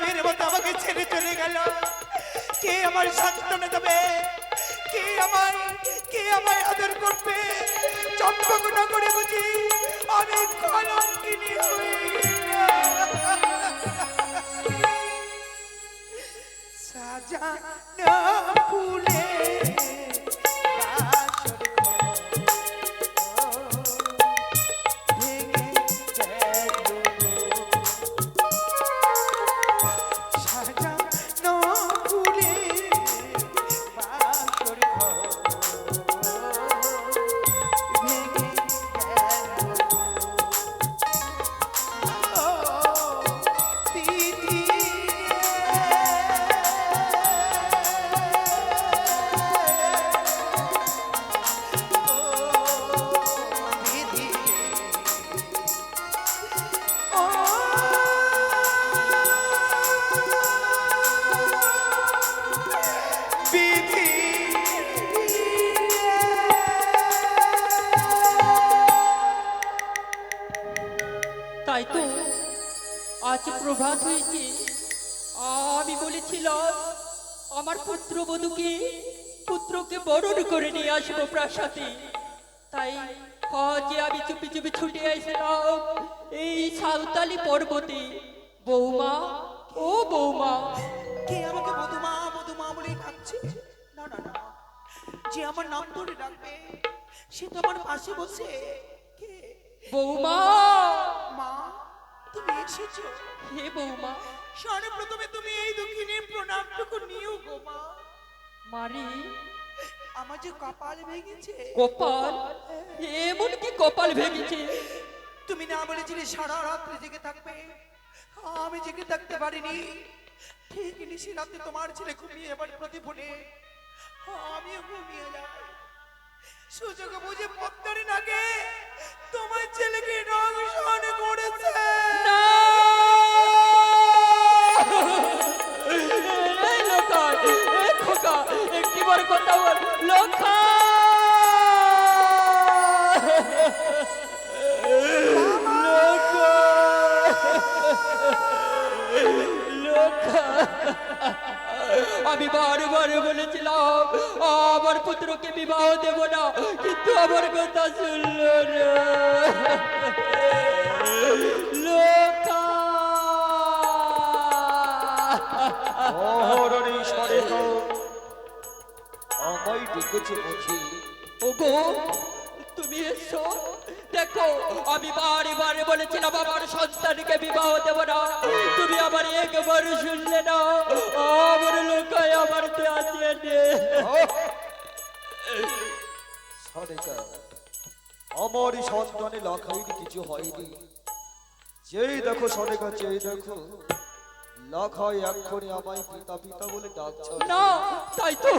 মেয়ের মতো আমাকে ছেড়ে চলে গেল। কে আমার সান্ত্বনা দেবে? কে আমায় আদর করবে? চম্পকনগরে বুঝি আমি কলঙ্কিনী হই। সাজানো ফুলে তাই তো আজ প্রভাত হয়েছে। আমি বলেছিলাম আমার পুত্রকে বরণ করে নিয়ে আসবো প্রাসাদে। তাই আজ আমি চুপি চুপি ছুটে আসলাম এই সাঁওতালি পর্বতে। বৌমা, ও বৌমা। কে আমাকে মধুমা মধুমা বলে ডাকছে? না না না, যে আমার নাম ধরে ডাকবে সে তো আমার পাশে বসে। কে? বৌমা। মা, তুমি এসেছো? হে বৌমা। সর্বপ্রথমে তুমি এই দুঃখিনীর প্রণামটুকু নিও গো মা। মারি, আমার যে কপাল ভেঙেছে। কপাল? এমন কি কপাল ভেঙেছে? তুমি না বলেছিলে সারা রাত্রি জেগে থাকবে, আমি জেগে থাকতে পারিনি। ঠিক নিশি রাতে তোমার ছেলে ঘুমিয়ে এবার প্রতিফলে আমিও ঘুমিয়ে যাই। সুযোগ বুঝে পত্তরিন আগে তোমার ছেলেকে দংশন করেছে। না! এই লোকা, এই খোকা, একটিবার কথা বল। লোকা! লোকা! লোকা! আমি বারবার বলেছিলাম আমার পুত্রকে বিবাহ দেব না, কিন্তু আমার কথা শুনল না। লোকা! মহারানী সরেকা আমায় ডেকেছে বুঝি? ওগো, তুমি এসো। দেখো, আমি বারে বলেছিলাম আমার সন্তানকে বিবাহ দেব না, তুমি আমার একবার শুনলে না। আমার লোকায় আমার আছে নে। সরেকা, আমার সন্তানে লাখাইনি কিছু হয়নি। যেই দেখো সরেকা, যেই দেখো লাখাই এক্ষুনি আমায় পিতা পিতা বলে ডাকছে। না, তাই তো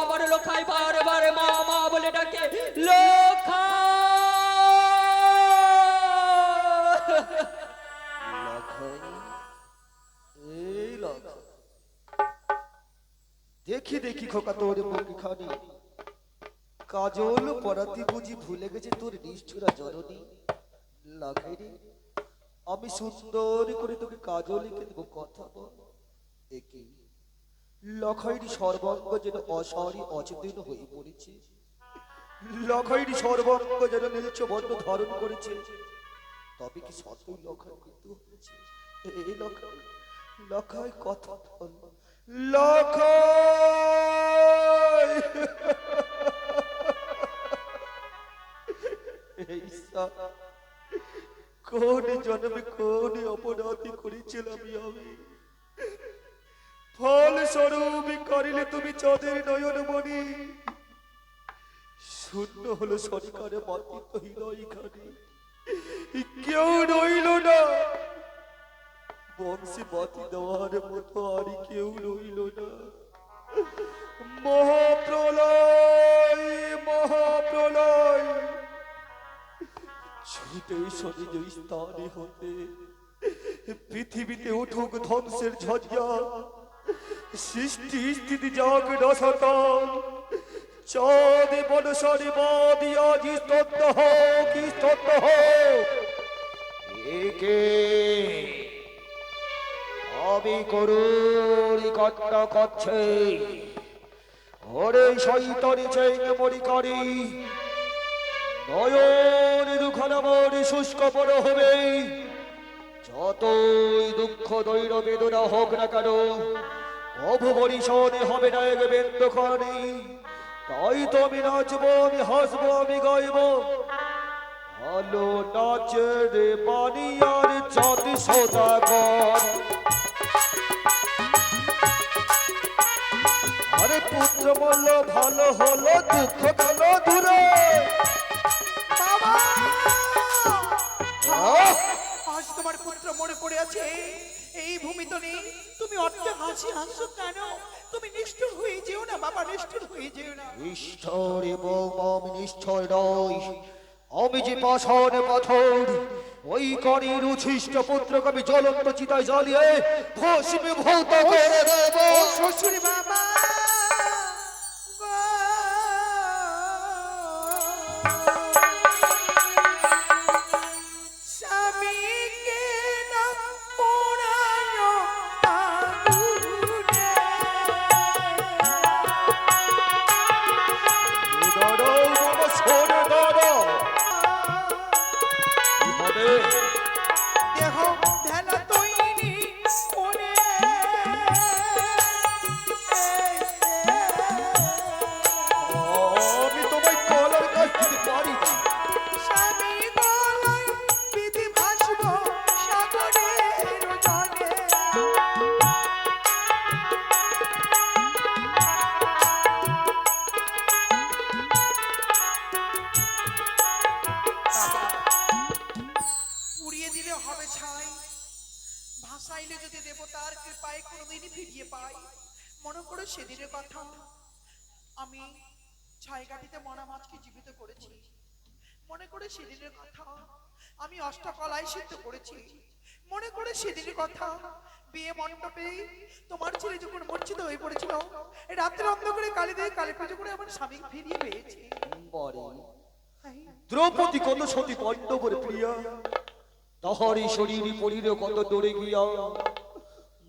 আমার লোকায় বারে মা মা বলে ডাকে। লোকা! লাখাই, এই লাখাই, দেখি দেখি খোকা তোর মুখখানি কাজল পরাতি বুঝি ভুলে গেছে তোর নিষ্ঠুরা জননী। লাখাই রে, আমি সুন্দর করে তোকে কাজল লিখে দেবো, কথা বল। একই লখাইরি সর্বাঙ্গ যেন অসারি অচেতন হয়ে পড়েছে। লখাইরি সর্বাঙ্গ যেন নীলচ বর্ণ ধারণ করেছে। তবে কি সত্যই লখাই কিন্তু হয়েছে? এই লখাই, লখাই কথা বল। লখাই! এই কোন জন্মে কোন অপরাধী করেছিলাম আমি? ফল স্বরূপ করিলে তুমি চাঁদের নয়ন মণি, শূন্য হলো সরকারে মাতৃত্ব হৃদয় খানি। কেউ রইল না বংশী বাতি দেওয়ার মতো, আর কেউ রইল না। মহাপ্রলয়, মহাপ্রলয় ছুটে শনিজ স্থানে হতে পৃথিবীতে উঠুক ধ্বংসের ঝরিয়া। সৃষ্টি স্থিতি যাক রসতাল, চাঁদ বনসারে বাদি আজ স্তব্ধ হোক, স্তব্ধ হোক। একে আমি করুরি কান্না করছে ওরে শৈতানি চেঙ্গ মরি করি নয়ন দুখানা মন শুষ্ক বড় হবে যতই দুঃখ দৈর বেদনা হোক না কেন প্রভু বরিশনে হবে না এক বেন্দখানি তাই তো আমি নাচবো আমি হাসবো আমি গাইব ভালো নাচের বানিয়ার জাতি সদাগর আরে পুত্র বলল ভালো হলো দুঃখ গেল দূরে বাবা আহ! আজ তোমার পুত্র মরে পড়ে আছে এই ভূমি তো নেই তুমি অট্ট হাসি হাসছো কেন তুমি নিষ্ঠুর হয়ে যেও না বাবা নিষ্ঠুর হয়ে যেও না নিষ্ঠর এবং আমি নিশ্চয় নয় আমি যে পাষাণ পাথর ওই করির উচ্ছিষ্ট পুত্রকে আমি জ্বলন্ত চিতায় জ্বালিয়ে ভস্মে ভৌত করে দেব শ্বশুর বাবা স্বামীকে না পোড়ানো আগুনে। দাঁড়াও বাবা শোনে দাঁড়াও কি হবে দেহ ভেলা তৈরি করে আমি তোমায় কলার কাছ দিতে পারি না স্বামী গলায় বিধি ভাসব সাগরের জলে। বাবা, পুড়িয়ে দিলে হবে ছাই ভাসাইলে যদি দেবতার কৃপায় কোনোদিনই ফিরিয়ে পাই মনে করে সেদিনের কথা আমি ছাই কাঠিতে মরা মাছকে জীবিত করেছি মনে করে সেদিনের কথা আমি অষ্টকলায় সিদ্ধ করেছি মনে করে সেদিনের কথা বিয়ে মণ্ডপে তোমার ছেলে যখন মূর্ছিত হয়ে পড়েছিল রাত্রে অন্ধকারে কালী দিয়ে কালী পুজো করে আমার স্বামী ফিরিয়ে পেয়েছি বরে দ্রৌপদী কত সতী পাণ্ডবের প্রিয়া তাহারি শরীর পরির কত দৌড়ে গিয়া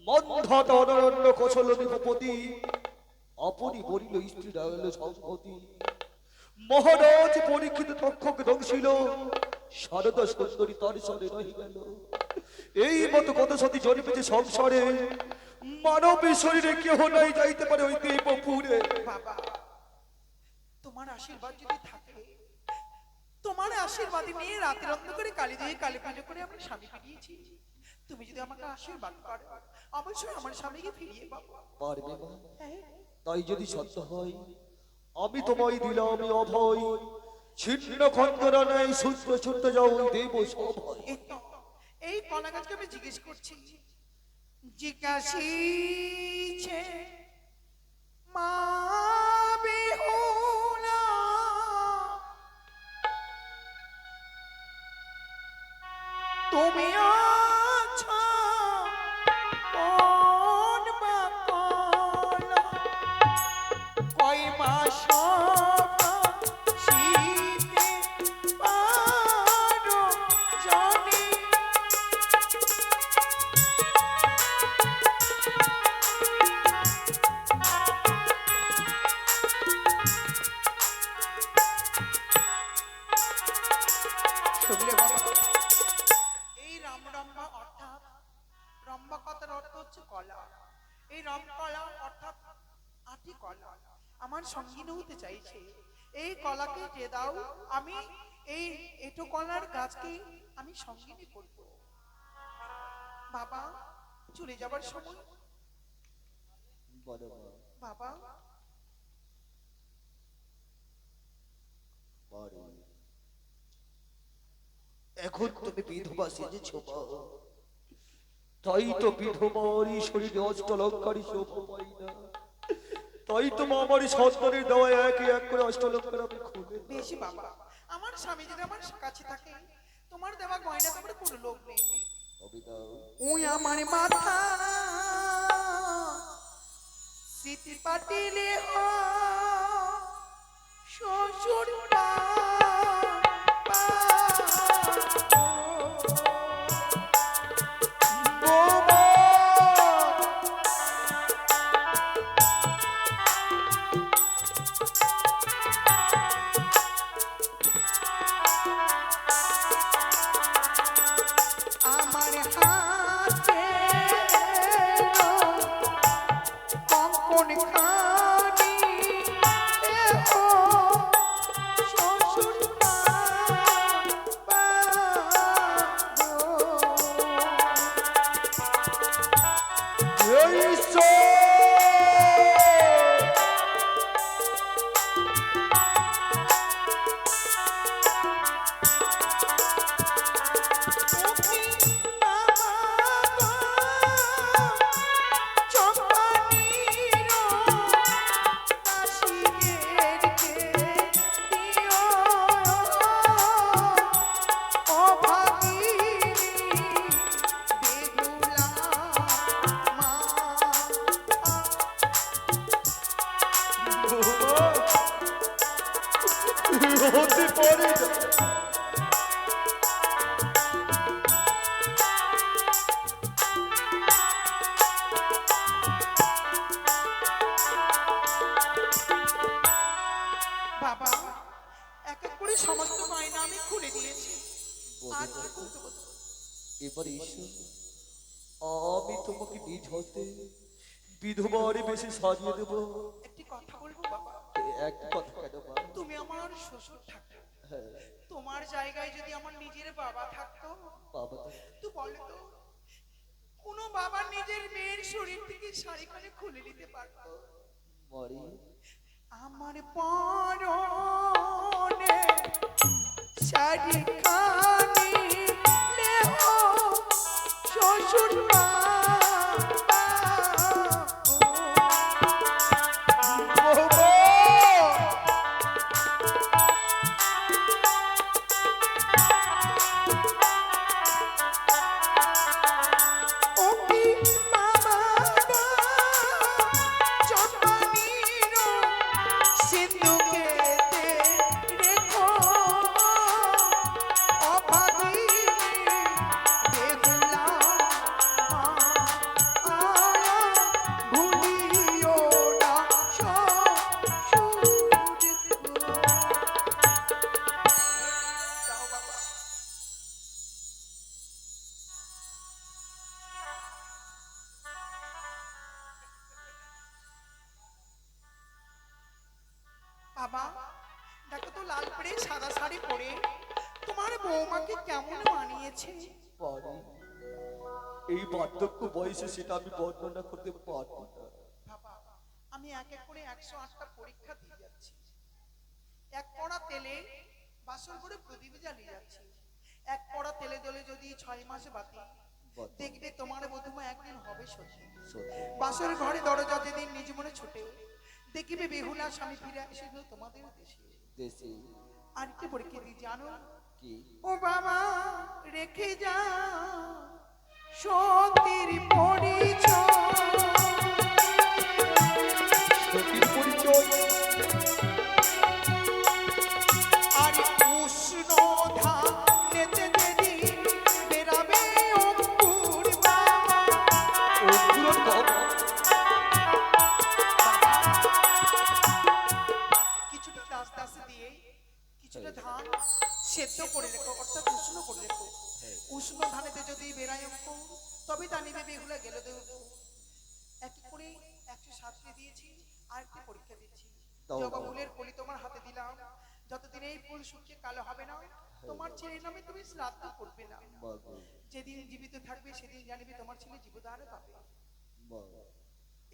মন্ধাত অনরণ্য কৌশল নিপতি আপনি বলিল স্ত্রী রাগল সম্পত্তি মহারাজ পরীক্ষিত তক্ষক ধ্বংসিল শারদা সুন্দরী তার সরে রহি গেল এই মতো কত সতী জন্মেছে সংসারে মানবী শরীরে কেহ নাই যাইতে পারে ওই দেবপুরে বাবা তোমার আশীর্বাদ যদি থাকে তোমার আশীর্বাদে নিয়ে রাতের অন্ধকারে কালী দিয়ে কালী পুজো করে আমার স্বামী ফিরিয়েছি তুমি যদি আমাকে আশীর্বাদ করো অবশ্যই আমার স্বামীকে ফিরিয়ে পাবো পারবে মা হ্যাঁ তাই যদি সত্য হয় আমি তোমায় দিলাম অভয় ছিন্ন খণ্ডনা নাই সূত্র ছুটতে যাও দেব সভয় এই তো, এই কলা গাছকে আমি জিজ্ঞেস করছি জিজ্ঞাসিছে মা বেহুলা তুমি আছো কোন বা কলা কয় মাস শীতে পারো জানি শুনলে বাবা এই রামরম্ভা অর্থাৎ রম্ভা কথার অর্থ হচ্ছে কলা এই রমকলা অর্থাৎ আটি কলা আমার সঙ্গিনী হতে চাইছে এই কলাকে যে দাও আমি এই এটো কলার গাছকে আমি সঙ্গিনী করব বাবা চলে যাবার সময় বলো মা, বাবা বলো। এখন তুমি বিধবা সেজেছ মা তাই তো বিধবারই শরীরে অষ্টলঙ্কারী শোভা পাই না তাই তো মা আমার সন্তানের দেওয়া একে এক করে অষ্টলঙ্কার আমি খুলে বেশি বাবা আমার স্বামী যদি আমার কাছে থাকে তোমার দেওয়া গয়না তোমার কোনো লোক নেই হবে দাও ওই আমার মাথা স্মৃতি পাটিলে শ্বশুর বোমা করে সমস্ত গয়না আমি খুলে দিয়েছি। আর কি করতে বলছো? এবার এসো, আমি তোমাকে নিজ হতে বিধবার বেশি সাজিয়ে দেবো। একটি কথা বলবো বাবা, এক কথা কেন মা? তুমি আমার শ্বশুর ঠাকুর, হ্যাঁ, তোমার জায়গায় যদি আমার নিজের বাবা থাকতো, বাবা তো বলো তো কোন বাবা নিজের মেয়ের শরীর থেকে শাড়িখানি খুলে নিতে পারতো? মরি আমার পরনে শাড়িখানি নেহ শ্বশুর বাবা, দেখো তো লাল পরে সাদা শাড়ি পরে তোমার বৌমাকে কেমন মানিয়েছে। পারি, এই বার্ধক্য বয়সে সেটা আমি বর্ণনা করতে পারবো না। বাবা, আমি এক এক করে 108টা পরীক্ষা দিয়ে যাচ্ছি। এক পড়া তেলে বাসর করে প্রদীপ জ্বালিয়ে যাচ্ছি। এক পড়া তেলে দলে যদি 6 মাস বাতি, দেখবে তোমার বধূমা একদিন হবে সত্যি। বাসর ঘরে দরজা যেদিন নিজ মনে ছোটে, দেখিবে বেহুলা স্বামী ফিরে আসিল তোমাদের দেশে। দেশে আর কি পরীক্ষা দিই জানো? কি? ও বাবা, রেখে যা সতীর পরিচয়। সতীর পরিচয় আর উষ্ণ ধানেতে যেদিন বেরাবে অঙ্কুর বাবা। অঙ্কুর বাবা। কিছুটা দাস দাস দিয়ে কিছুটা ধান সেদ্ধ করে রেখো, অর্থাৎ উষ্ণ করে রেখো। উষ্ণ ধানেতে যদি বেরায় অঙ্কুর, তবে তা নিবে বেহুলা গেলে দেব। এক করে 107 দিয়েছি। আর একটি পরীক্ষা দিচ্ছি। জবা ফুলের কলি তোমার হাতে দিলাম, যতদিন এই ফুল শুকিয়ে কালো হবে না, তোমার ছেলের নামে তুমি শ্রাদ্ধ করবে না। যেদিন জীবিত থাকবে সেদিন জানিবে তোমার ছেলে জীবদান পাবে।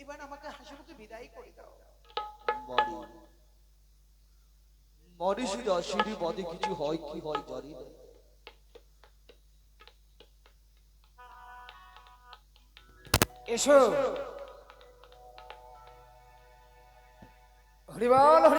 এবার আমাকে হাসি মুখে বিদায় করে দাও। মরিষি রাশির বাদে কিছু হয় কি হয় জানি না। এসো হরিবল।